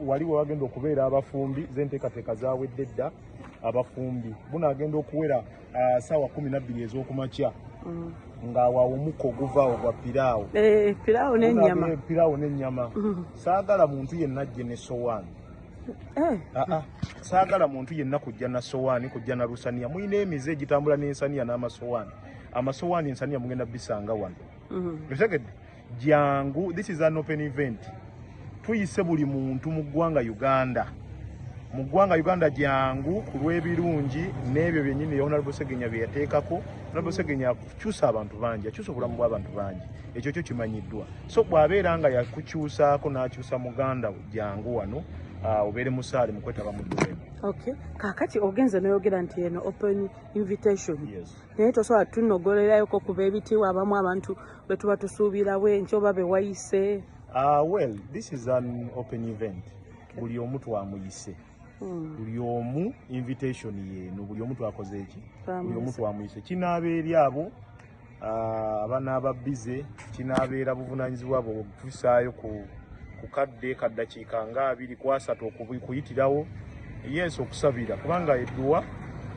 waliwo wagenda okubeera abafumbi zenteekateeka zawedde dda abafumbi bunaagenda okuwera ssaawa 12 ez'okumakya ng'awawo omukka oguvaawo gwa piraawo n'ennyama saagala muntu yenna ajje ne sowaani saagala muntu yenna kujja na sowaani kujja na lusaniya mulina emize egitambula n'ensaniya n'amasowaani amasowaani ensaniya mugenda bisanga wano otegedde jangu this is an open event tuyise buli muntu mu ggwanga Uganda jangu ku lw'ebirungi n'ebyo byennyini Honorable Segenya bye yateekako Honorable Segenya akukyusa abantu bangi akyusa obulamu bw'abantu bangi ekyo kyo kimanyiddwa so bw'abeera nga yakukyusaako n'akyusa muganda jangu wano obeere musaale mu kwetaba mu ddwemu. Okay. Kakati ogenze n'oyogera nti eno open invitation. Naye tosobola tunogolerayo ku beebitiibwa abamu abantu bwe tuba tusuubirawo enkya oba be wayise. Well, this is an open event. Buli omu twamuyise. Buli omu invitation yeeno buli omu twakoze eki buli omu twamuyise kinaabe eri abo abanaaba bize kinaabeera buvunaanyizibwa bwo okufisaayo ku kadde kaddakiika nga 2-3 okuyitirawo yes okusabira kubanga edduwa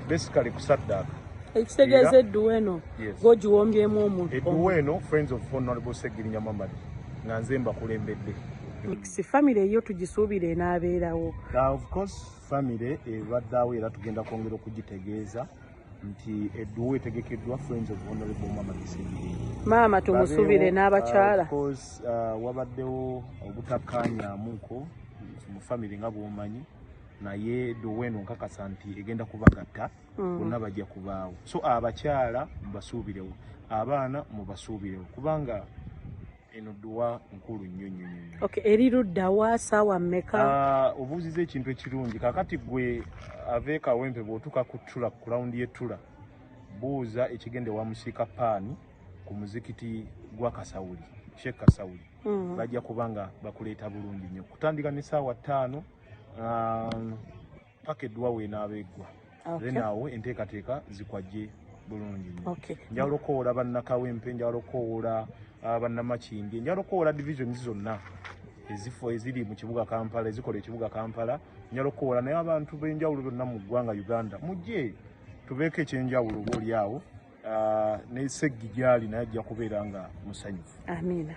basically kusaddaaka ekitegeeza edduwa eno g'ogiwombyemu omuntu edduwa eno Friends of Honorable Segirinya Mamadi nga nze mbakulembedde. Family eyo tugisuubira enaabeerawo. Of course family ebaddeawo era tugenda kwongera okugitegeeza nti edduwa etegekeddwa Friends of Honorable Mamadi Segirinya. Maama tumusuubire n'abakyala. Of course wabaddewo obutakkaanyaamuko mu family nga bw'omanyi naye edduwa eno nkakasa nti egenda kubagatta bonna bajja kubaawo so abakyala mubasuubirewo abaana mubasuubirewo kubanga eno dduwa nkulu nnyo. Okay, eri luddawa ssaawa mmeka? Obuuziza ekintu ekirungi kakati gwe ave Kawempe bw'otuuka ku ttula ku lawundi y'ettula buuza ekigende wa Musiika Paani ku muzikiti gwa Kasawuli Sheikh Kasawuli bajja kubanga bakuleeta bulungi nnyo kutandika ne ssaawa 5 paka edduwa weenaabeeggwa then awo enteekateeka zikwajje bulungi nnyo. Njala okoola bannakawempe njala okoola bannamakindi njala okoola divisions zonna ezifo eziri mu kibuga Kampala ezikola ekibuga Kampala njala okoola naye abantu b'enjawulo bonna mu ggwanga Uganda mujje tubeeko ekyenjawulo obaoli awo ne Seggi gyali naye ajja kubeera nga musanyufu. Amiina.